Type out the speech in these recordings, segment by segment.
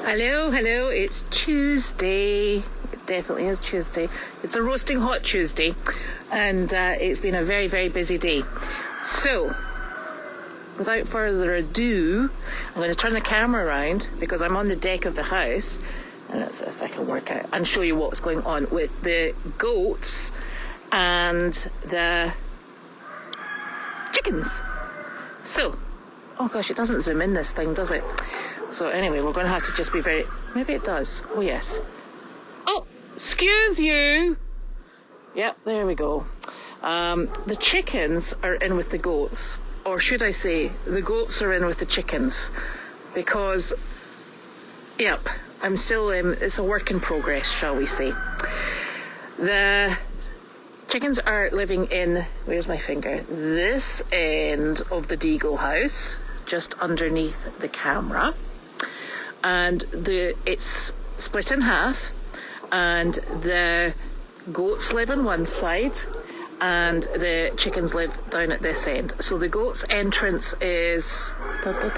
Hello, it's Tuesday. It definitely is Tuesday. It's a roasting hot Tuesday, and it's been a very, very busy day. So, without further ado, I'm going to turn the camera around because I'm on the deck of the house, and let's see if I can work out and show you what's going on with the goats and the chickens. So, oh gosh, it doesn't zoom in, this thing, does it? So anyway, we're going to have to just be very... Maybe it does. Oh, yes. Oh, excuse you. Yep, there we go. The chickens are in with the goats. Or should I say, the goats are in with the chickens. Because, yep, I'm still in... It's a work in progress, shall we say. The chickens are living in... Where's my finger? This end of the Deagle house, just underneath the camera. And it's split in half, and the goats live on one side and the chickens live down at this end. So the goats' entrance is round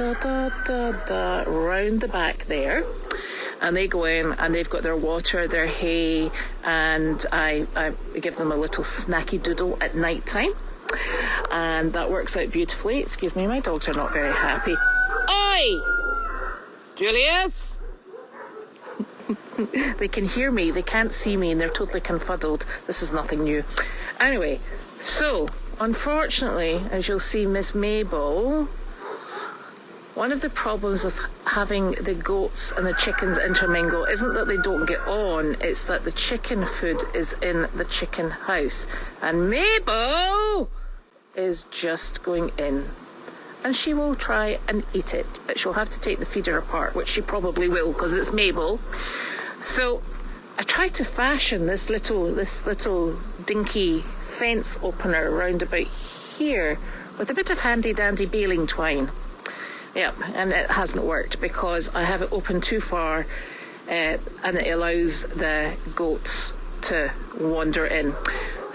the back there, and they go in and they've got their water, their hay, and I give them a little snacky doodle at night time, and that works out beautifully. Excuse me, my dogs are not very happy. Oi! Julius? They can hear me, they can't see me, and they're totally confuddled. This is nothing new. Anyway, so, unfortunately, as you'll see, Miss Mabel, one of the problems with having the goats and the chickens intermingle isn't that they don't get on, it's that the chicken food is in the chicken house. And Mabel is just going in. And she will try and eat it, but she'll have to take the feeder apart, which she probably will because it's Mabel. So I tried to fashion this little dinky fence opener round about here with a bit of handy dandy baling twine. Yep, and it hasn't worked because I have it open too far, and it allows the goats to wander in.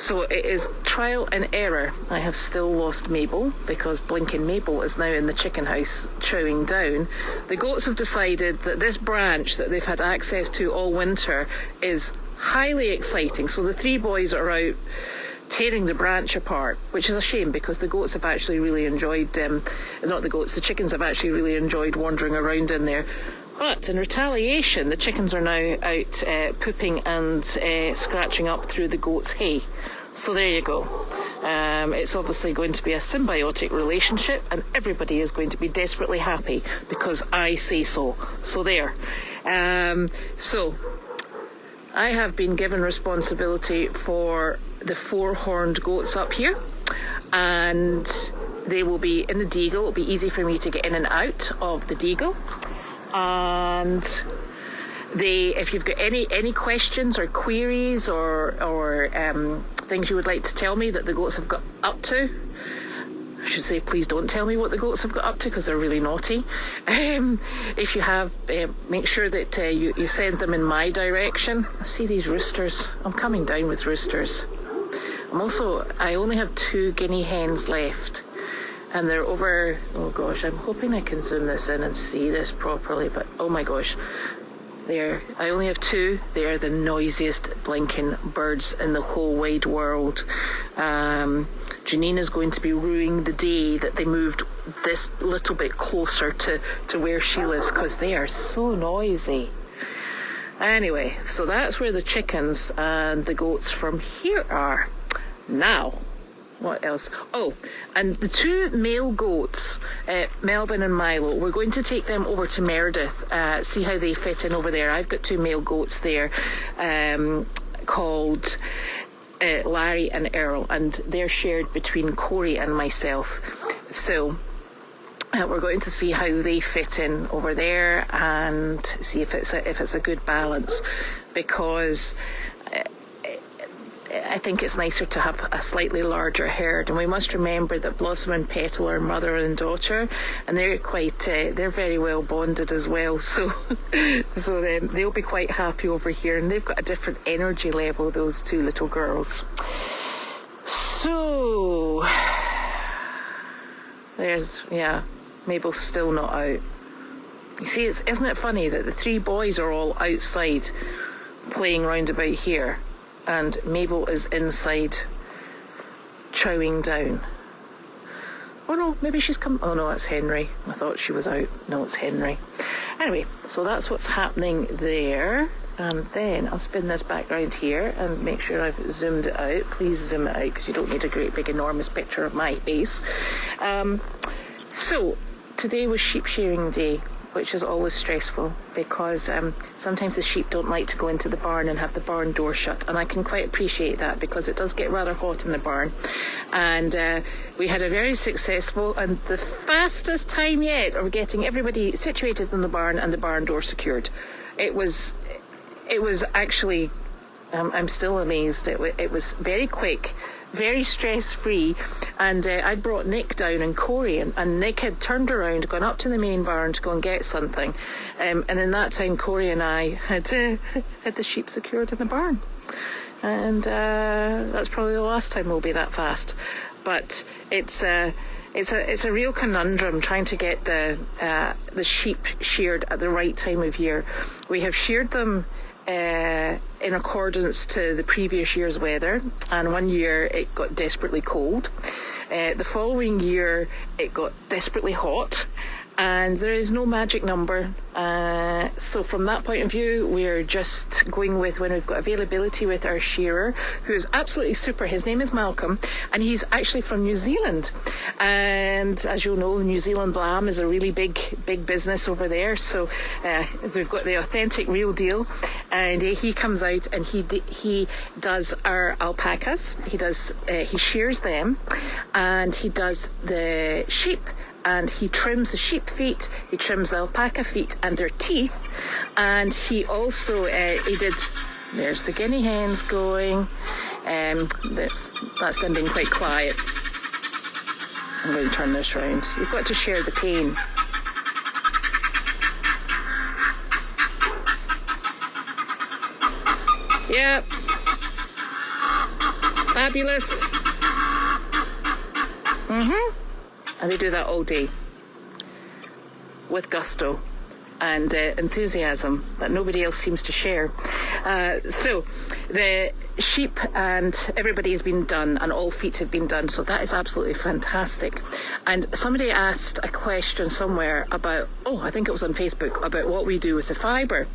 So it is trial and error. I have still lost Mabel because blinking Mabel is now in the chicken house chowing down. The goats have decided that this branch that they've had access to all winter is highly exciting. So the three boys are out tearing the branch apart, which is a shame because the goats have actually really enjoyed, the chickens have actually really enjoyed wandering around in there. But in retaliation, the chickens are now out pooping and scratching up through the goat's hay. So there you go. It's obviously going to be a symbiotic relationship, and everybody is going to be desperately happy because I say so. So there. So I have been given responsibility for the 4-horned goats up here, and they will be in the Deagle. It'll be easy for me to get in and out of the Deagle. And if you've got any questions or queries or things you would like to tell me that the goats have got up to, I should say please don't tell me what the goats have got up to because they're really naughty. If you have, make sure that you send them in my direction. I see these roosters. I'm coming down with roosters. I only have 2 guinea hens left. And they're over, oh gosh, I'm hoping I can zoom this in and see this properly, but oh my gosh, I only have 2. They are the noisiest blinking birds in the whole wide world. Janine is going to be ruining the day that they moved this little bit closer to where she lives because they are so noisy. Anyway, so that's where the chickens and the goats from here are. Now, what else? Oh, and the 2 male goats, Melvin and Milo, we're going to take them over to Meredith, see how they fit in over there. I've got 2 male goats there called Larry and Earl, and they're shared between Corey and myself. So we're going to see how they fit in over there and see if it's a good balance, because I think it's nicer to have a slightly larger herd, and we must remember that Blossom and Petal are mother and daughter, and they're very well bonded as well. So then they'll be quite happy over here, and they've got a different energy level, those 2 little girls. So Mabel's still not out. You see, isn't it funny that the three boys are all outside playing round about here, and Mabel is inside chowing down. Oh no, maybe she's come. Oh no, that's Henry. I thought she was out. No, it's Henry. Anyway, so that's what's happening there. And then I'll spin this back round here and make sure I've zoomed it out. Please zoom it out because you don't need a great big enormous picture of my face. So today was sheep shearing day, which is always stressful because sometimes the sheep don't like to go into the barn and have the barn door shut, and I can quite appreciate that because it does get rather hot in the barn. And we had a very successful and the fastest time yet of getting everybody situated in the barn and the barn door secured. It was actually, I'm still amazed. It was very quick, very stress-free, and I'd brought Nick down and Corey, and Nick had turned around, gone up to the main barn to go and get something, and in that time Corey and I had the sheep secured in the barn, and that's probably the last time we'll be that fast. But it's a real conundrum trying to get the sheep sheared at the right time of year. We have sheared them in accordance to the previous year's weather, and one year it got desperately cold. The following year it got desperately hot, and there is no magic number. So from that point of view, we're just going with when we've got availability with our shearer, who is absolutely super. His name is Malcolm, and he's actually from New Zealand. And as you'll know, New Zealand lamb is a really big business over there. So we've got the authentic real deal. And he comes out and he does our alpacas. He shears them, and he does the sheep. And he trims the sheep feet, he trims the alpaca feet and their teeth, and he also, there's the guinea hens going, that's them being quite quiet. I'm going to turn this round. You've got to share the pain. Yep. Fabulous. And they do that all day with gusto and enthusiasm that nobody else seems to share. So the sheep and everybody has been done, and all feet have been done, so that is absolutely fantastic. And somebody asked a question somewhere about, I think it was on Facebook, about what we do with the fibre.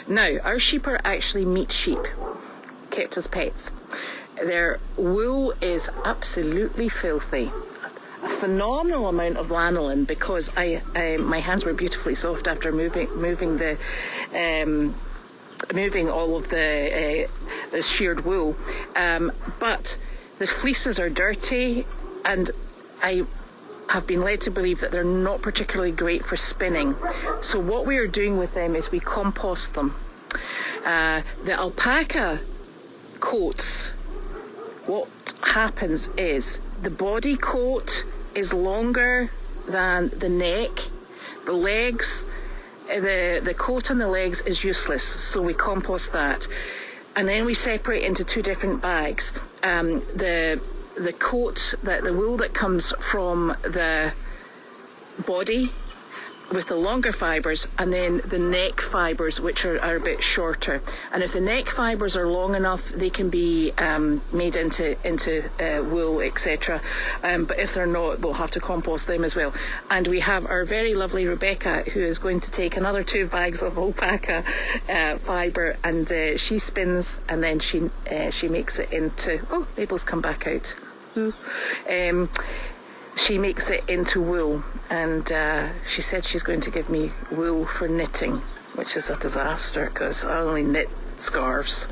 Now, our sheep are actually meat sheep, kept as pets. Their wool is absolutely filthy. A phenomenal amount of lanolin, because my hands were beautifully soft after moving all of the sheared wool, but the fleeces are dirty, and I have been led to believe that they're not particularly great for spinning. So what we are doing with them is we compost them. The alpaca coats, what happens is the body coat is longer than the neck. The legs, the coat on the legs is useless, so we compost that. And then we separate into two different bags. The coat, the wool that comes from the body with the longer fibres, and then the neck fibres, which are a bit shorter. And if the neck fibres are long enough, they can be made into wool, etc. But if they're not, we'll have to compost them as well. And we have our very lovely Rebecca, who is going to take another 2 bags of alpaca fibre, and she spins, and then she makes it into, Mabel's come back out. She makes it into wool, and she said she's going to give me wool for knitting, which is a disaster because I only knit scarves,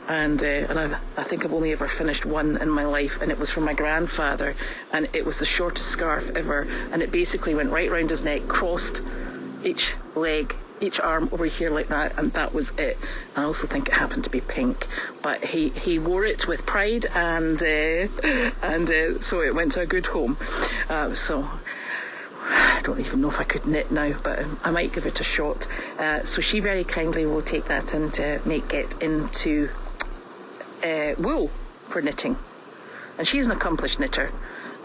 and I think I've only ever finished one in my life, and it was from my grandfather, and it was the shortest scarf ever, and it basically went right round his neck, crossed each leg, each arm over here like that, and that was it. I also think it happened to be pink, but he wore it with pride, and so it went to a good home. So I don't even know if I could knit now, but I might give it a shot. So she very kindly will take that and make it into wool for knitting, and she's an accomplished knitter,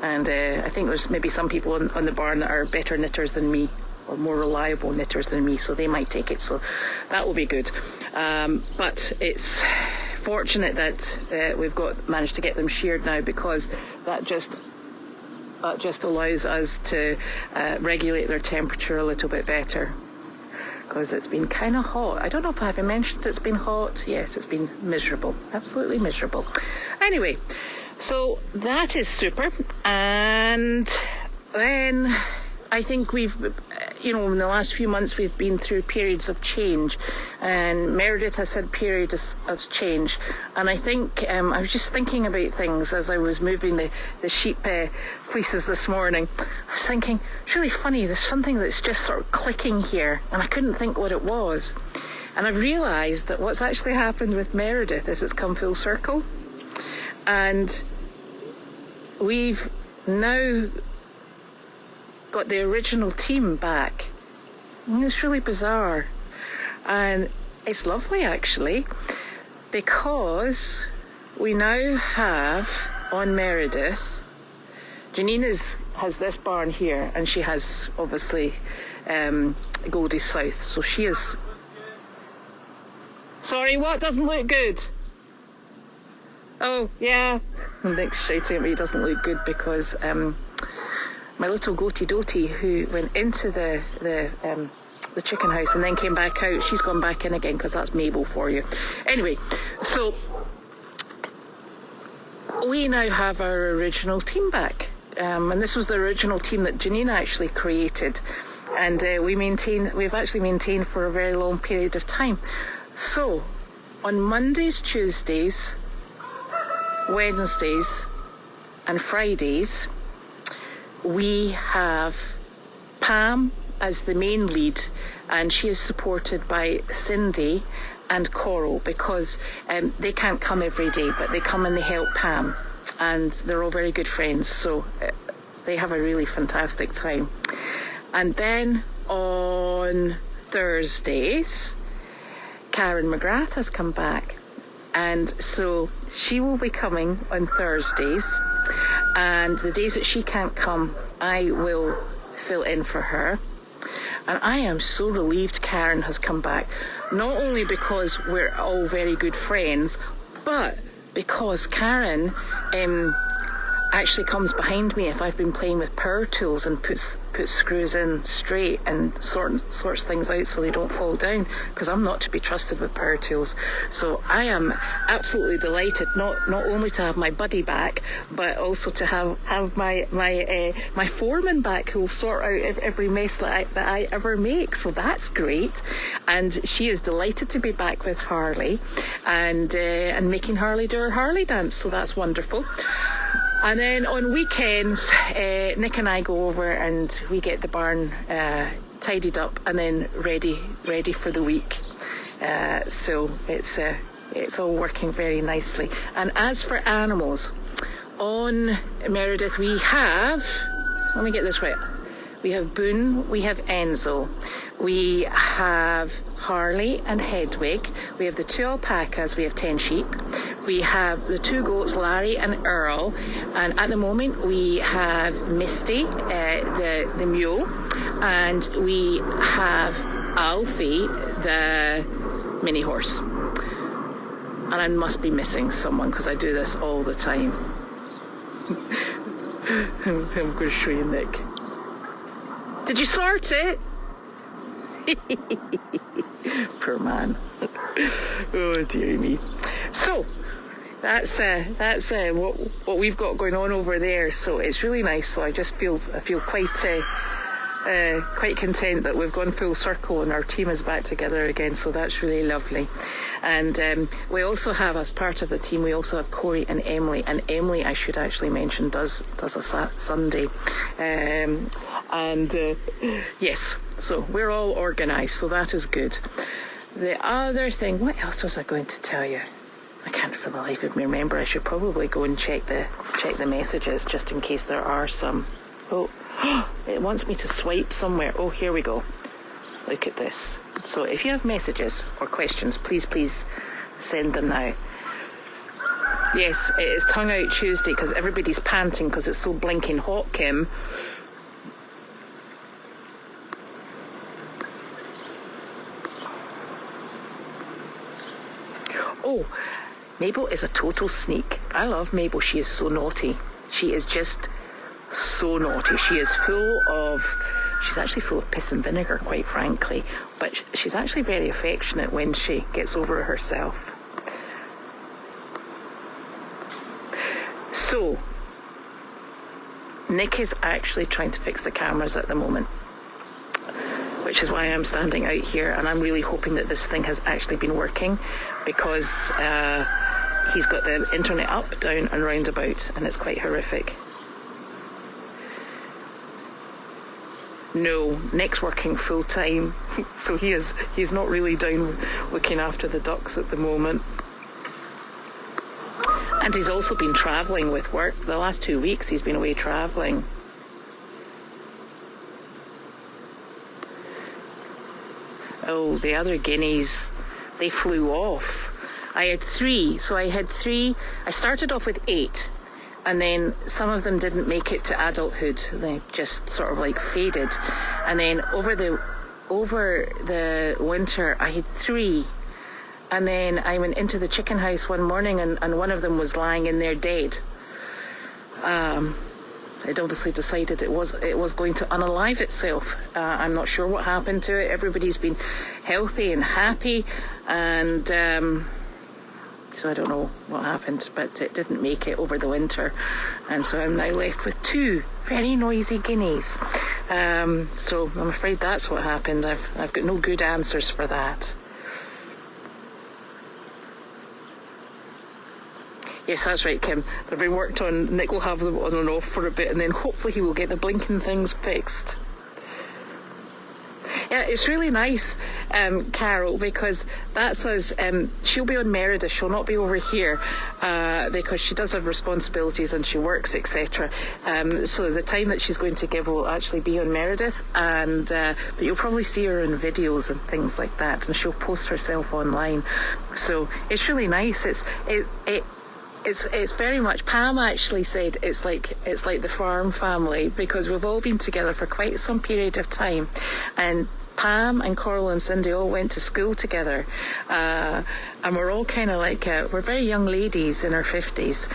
and I think there's maybe some people on the barn that are better knitters than me. or more reliable knitters than me, so they might take it, so that will be good. But it's fortunate that we've managed to get them sheared now, because that just allows us to regulate their temperature a little bit better, because it's been kind of hot. I don't know if I haven't mentioned it's been hot. Yes, it's been miserable, absolutely miserable. Anyway, so that is super. And then I think we've, in the last few months we've been through periods of change, and Meredith has had periods of change. And I think I was just thinking about things as I was moving the sheep fleeces this morning. I was thinking, it's really funny, there's something that's just sort of clicking here, and I couldn't think what it was. And I've realised that what's actually happened with Meredith is it's come full circle. And we've now got the original team back. It's really bizarre, and it's lovely actually, because we now have on Meredith, Janine has this barn here, and she has obviously Goldy South, so she is. Sorry, what doesn't look good? Oh yeah, Nick's shouting at me, it doesn't look good because my little goaty doty, who went into the chicken house and then came back out, she's gone back in again, because that's Mabel for you. Anyway, so we now have our original team back, and this was the original team that Janine actually created, and we've actually maintained for a very long period of time. So on Mondays, Tuesdays, Wednesdays and Fridays, we have Pam as the main lead, and she is supported by Cindy and Coral, because they can't come every day, but they come and they help Pam, and they're all very good friends, so they have a really fantastic time. And then on Thursdays, Karen McGrath has come back, and so she will be coming on Thursdays, and the days that she can't come, I will fill in for her. And I am so relieved Karen has come back, not only because we're all very good friends, but because Karen actually comes behind me if I've been playing with power tools, and puts screws in straight and sorts things out so they don't fall down, because I'm not to be trusted with power tools. So I am absolutely delighted not only to have my buddy back, but also to have my foreman back, who will sort out every mess that I ever make. So that's great. And she is delighted to be back with Harley, and making Harley do her Harley dance. So that's wonderful. And then on weekends, Nick and I go over and we get the barn tidied up and then ready for the week. So it's all working very nicely. And as for animals, on Meredith we have, let me get this right, we have Boone, we have Enzo, we have Harley and Hedwig, we have the 2 alpacas, we have 10 sheep, we have the 2 goats, Larry and Earl, and at the moment we have Misty, the mule, and we have Alfie, the mini horse. And I must be missing someone, because I do this all the time. I'm going to show you Nick. Did you sort it? Poor man. Oh dearie me. So that's what we've got going on over there. So it's really nice. So I feel quite content that we've gone full circle and our team is back together again. So that's really lovely. And we also have, as part of the team, we also have Corey and Emily. And Emily, I should actually mention, does a Sunday. Yes, so we're all organised, so that is good. The other thing, what else was I going to tell you? I can't for the life of me remember. I should probably go and check the messages, just in case there are some. Oh, it wants me to swipe somewhere. Oh, here we go. Look at this. So if you have messages or questions, please send them now. Yes, it is Tongue Out Tuesday because everybody's panting because it's so blinking hot, Kim. Oh, Mabel is a total sneak. I love Mabel. She is so naughty. She is just so naughty. She's actually full of piss and vinegar, quite frankly. But she's actually very affectionate when she gets over herself. So, Nick is actually trying to fix the cameras at the moment, which is why I'm standing out here, and I'm really hoping that this thing has actually been working, because he's got the internet up, down and roundabout, and it's quite horrific. No, Nick's working full time, so he's not really down looking after the ducks at the moment. And he's also been travelling with work. For the last 2 weeks he's been away travelling. Oh, the other guineas, they flew off. I had 3, so I started off with 8, and then some of them didn't make it to adulthood. They just sort of like faded. And then over the winter I had 3. And then I went into the chicken house one morning and one of them was lying in there dead. It obviously decided it was going to unalive itself. I'm not sure what happened to it. Everybody's been healthy and happy, and so I don't know what happened, but it didn't make it over the winter, and so I'm now left with 2 very noisy guineas. So I'm afraid that's what happened. I've got no good answers for that. Yes, that's right, Kim. They've been worked on. Nick will have them on and off for a bit, and then hopefully he will get the blinking things fixed. Yeah, it's really nice, Carol, because that's us. She'll be on Meredith. She'll not be over here because she does have responsibilities and she works, etc. So the time that she's going to give will actually be on Meredith, and but you'll probably see her in videos and things like that, and she'll post herself online. So it's really nice. It's very much, Pam actually said it's like the farm family, because we've all been together for quite some period of time, and Pam and Coral and Cindy all went to school together, and we're all kind of like, we're very young ladies in our 50s,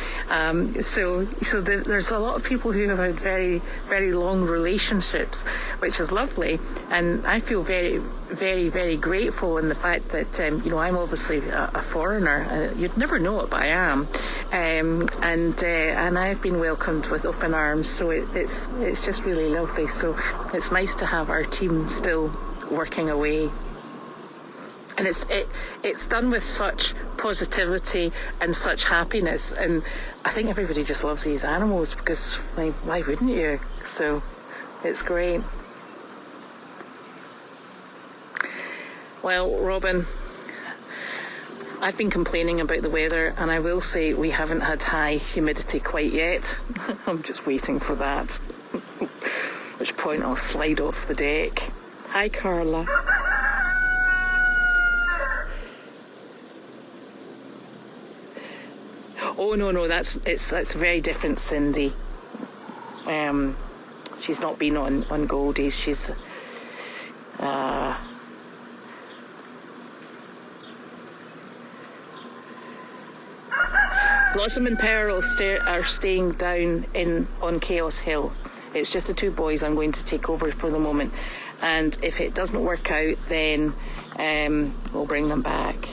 so there's a lot of people who have had very, very long relationships, which is lovely, and I feel very, very, very grateful in the fact that, I'm obviously a foreigner. You'd never know it, but I am, and I've been welcomed with open arms, so it's just really lovely. So it's nice to have our team still working away, and it's done with such positivity and such happiness, and I think everybody just loves these animals, because why wouldn't you? So it's great. Well, Robin, I've been complaining about the weather, and I will say we haven't had high humidity quite yet. I'm just waiting for that, at which point I'll slide off the deck. Hi, Carla. Oh, no, that's very different, Cindy. She's not been on Goldy's. She's Blossom and Pearl are staying down on Chaos Hill. It's just the 2 boys I'm going to take over for the moment, and if it doesn't work out, then we'll bring them back.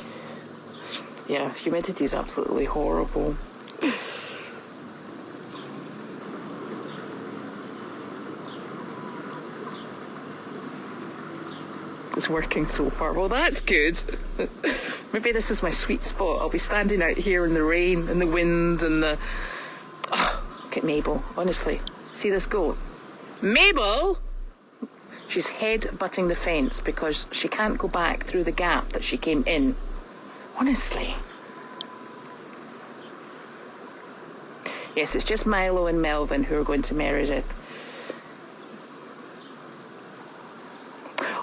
Yeah, humidity is absolutely horrible. It's working so far. Well, that's good. Maybe this is my sweet spot. I'll be standing out here in the rain and the wind and the... Oh, look at Mabel, honestly. See this go? Mabel! She's head-butting the fence because she can't go back through the gap that she came in. Honestly. Yes, it's just Milo and Melvin who are going to Meredith.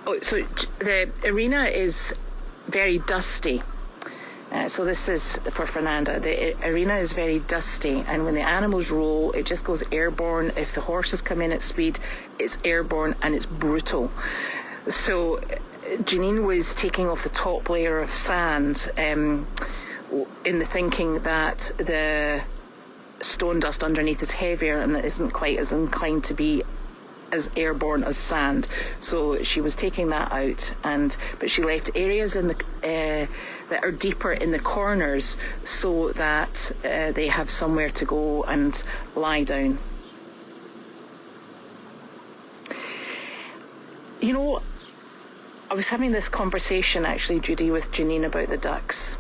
Oh, so the arena is very dusty. So this is for Fernanda. The arena is very dusty, and when the animals roll, it just goes airborne. If the horses come in at speed, it's airborne and it's brutal. So Janine was taking off the top layer of sand in the thinking that the stone dust underneath is heavier and it isn't quite as inclined to be as airborne as sand. So she was taking that out, but she left areas in the that are deeper in the corners so that they have somewhere to go and lie down. You know, I was having this conversation actually, Judy, with Janine about the ducks,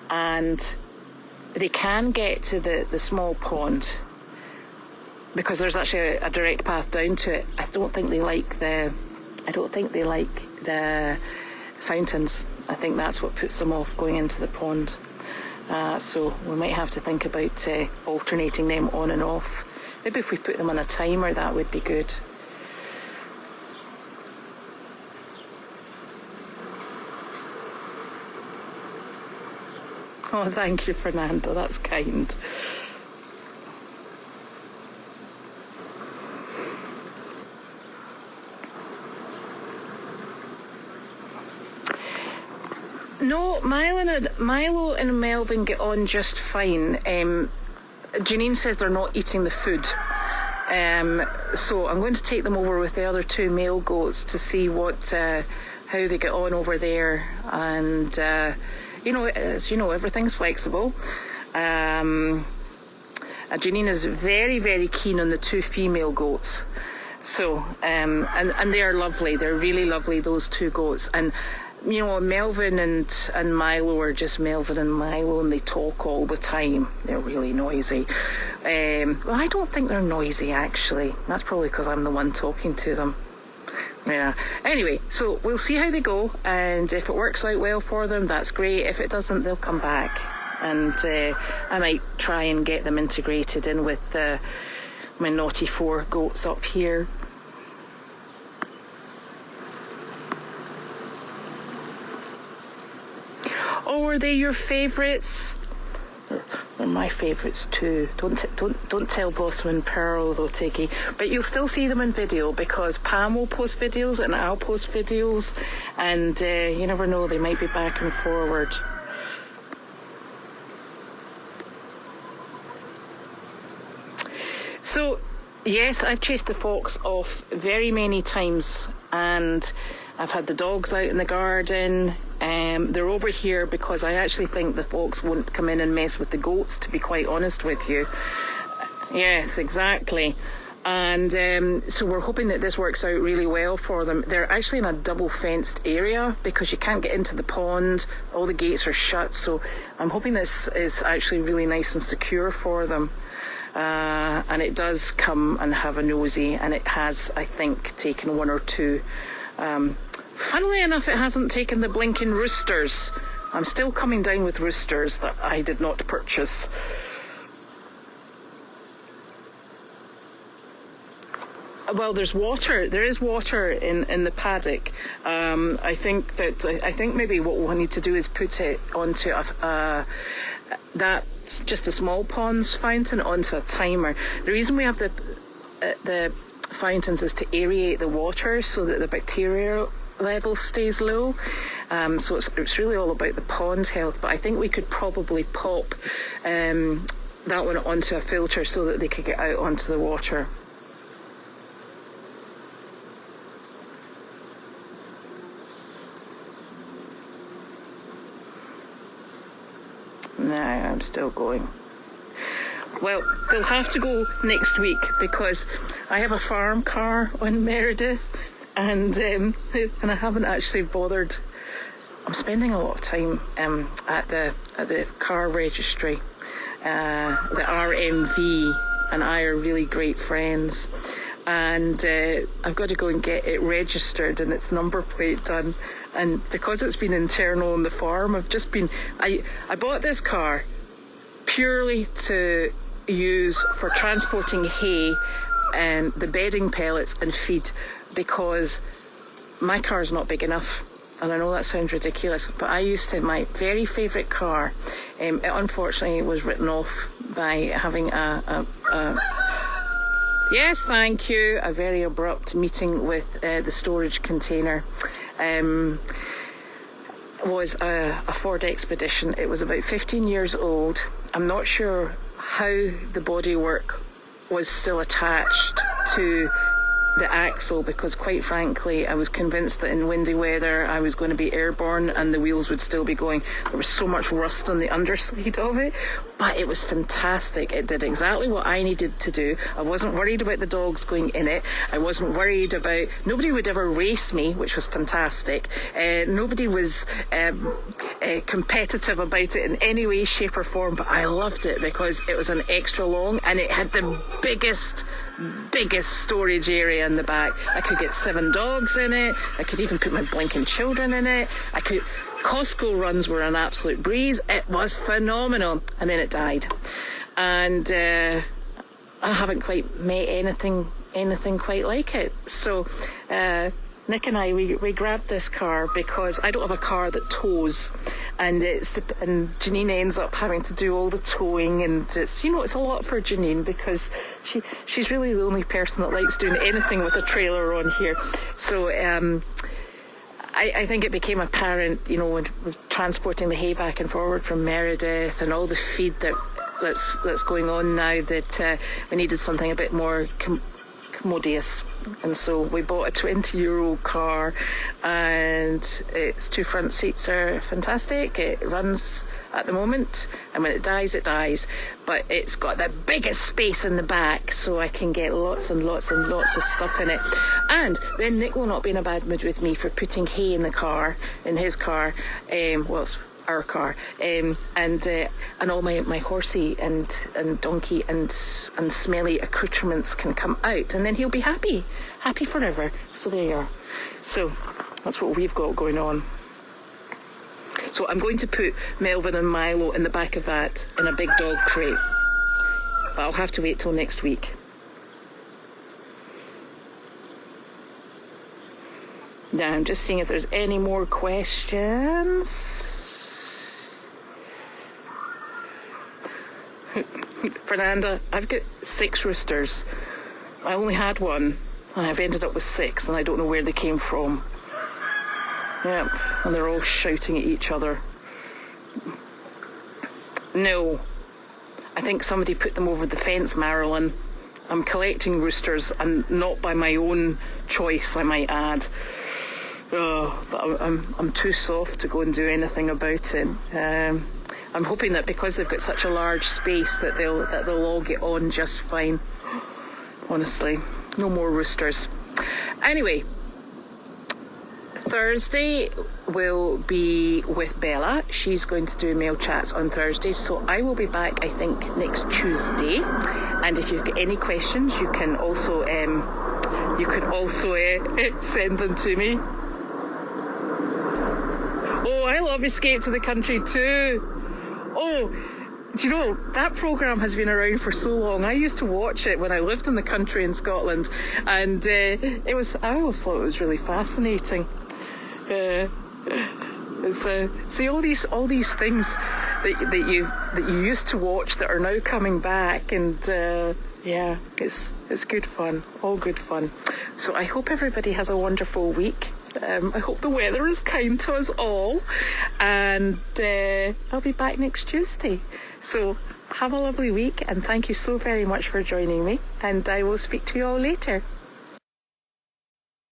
and they can get to the small pond because there's actually a direct path down to it. I don't think they like the fountains. I think that's what puts them off going into the pond. So we might have to think about alternating them on and off. Maybe if we put them on a timer, that would be good. Oh, thank you, Fernando. That's kind. No, Milo and Melvin get on just fine. Janine says they're not eating the food. So I'm going to take them over with the other two male goats to see how they get on over there. And, as you know, everything's flexible. Janine is very, very keen on the two female goats. So, and they are lovely. They're really lovely, those two goats. And, you know, Melvin and Milo are just Melvin and Milo, and they talk all the time. They're really noisy. Well, I don't think they're noisy, actually. That's probably because I'm the one talking to them. Yeah. Anyway, so we'll see how they go, and if it works out well for them, that's great. If it doesn't, they'll come back, and I might try and get them integrated in with my naughty 4 goats up here. Oh, are they your favourites? They're my favourites too. Don't tell Blossom and Pearl though, Tiggy. But you'll still see them in video because Pam will post videos and I'll post videos, and you never know, they might be back and forward. So, yes, I've chased the fox off very many times, and I've had the dogs out in the garden. They're over here because I actually think the fox won't come in and mess with the goats, to be quite honest with you. Yes, exactly. And so we're hoping that this works out really well for them. They're actually in a double fenced area because you can't get into the pond. All the gates are shut. So I'm hoping this is actually really nice and secure for them. And it does come and have a nosy, and it has, I think, taken 1 or 2. Funnily enough, it hasn't taken the blinking roosters. I'm still coming down with roosters that I did not purchase. Well, there's water. There is water in the paddock. I think maybe what we'll need to do is put it onto that's just a small ponds fountain onto a timer. The reason we have the fountains is to aerate the water so that the bacteria level stays low. So it's really all about the pond health. But I think we could probably pop that one onto a filter so that they could get out onto the water. No, I'm still going. Well, they'll have to go next week because I have a farm car on Meredith, and I haven't actually bothered. I'm spending a lot of time at the car registry. The RMV and I are really great friends, and I've got to go and get it registered and its number plate done. And because it's been internal on the farm, I bought this car purely to use for transporting hay and the bedding pellets and feed, because my car's not big enough. And I know that sounds ridiculous, but I used to, my very favourite car, it unfortunately was written off by having yes, thank you, a very abrupt meeting with the storage container. was a Ford Expedition. It was about 15 years old. I'm not sure how the bodywork was still attached to the axle, because quite frankly I was convinced that in windy weather I was going to be airborne and the wheels would still be going. There was so much rust on the underside of it, but it was fantastic. It did exactly what I needed to do. I wasn't worried about the dogs going in it. I wasn't worried about, nobody would ever race me, which was fantastic. Nobody was competitive about it in any way, shape or form, but I loved it because it was an extra long and it had the biggest storage area in the back. I could get 7 dogs in it. I could even put my blinking children in it. Costco runs were an absolute breeze. It was phenomenal. And then it died. And I haven't quite met anything quite like it. So Nick and I, we grabbed this car because I don't have a car that tows, and Janine ends up having to do all the towing, and it's a lot for Janine because she's really the only person that likes doing anything with a trailer on here. So I think it became apparent, with transporting the hay back and forward from Meredith and all the feed that's going on now, that we needed something a bit more commodious. And so we bought a 20-year-old car, and its 2 front seats are fantastic. It runs at the moment, and when it dies, it dies. But it's got the biggest space in the back, so I can get lots and lots and lots of stuff in it. And then Nick will not be in a bad mood with me for putting hay in his car. It's our car, and all my horsey and donkey and smelly accoutrements can come out, and then he'll be happy forever. So there you are. So that's what we've got going on. So I'm going to put Melvin and Milo in the back of that in a big dog crate, but I'll have to wait till next week. Now I'm just seeing if there's any more questions. Fernanda, I've got 6 roosters. I only had 1, and I've ended up with 6, and I don't know where they came from. Yep, and they're all shouting at each other. No, I think somebody put them over the fence, Marilyn. I'm collecting roosters, and not by my own choice, I might add. But I'm too soft to go and do anything about it. I'm hoping that because they've got such a large space that they'll all get on just fine. Honestly, no more roosters. Anyway, Thursday will be with Bella. She's going to do mail chats on Thursday, so I will be back, I think, next Tuesday. And if you've got any questions, you can also send them to me. Oh, I love Escape to the Country too. Oh, do you know, that programme has been around for so long. I used to watch it when I lived in the country in Scotland, and I always thought it was really fascinating. See all these things that you used to watch that are now coming back, and it's good fun, all good fun. So I hope everybody has a wonderful week. I hope the weather is kind to us all, and I'll be back next Tuesday. So have a lovely week, and thank you so very much for joining me, and I will speak to you all later.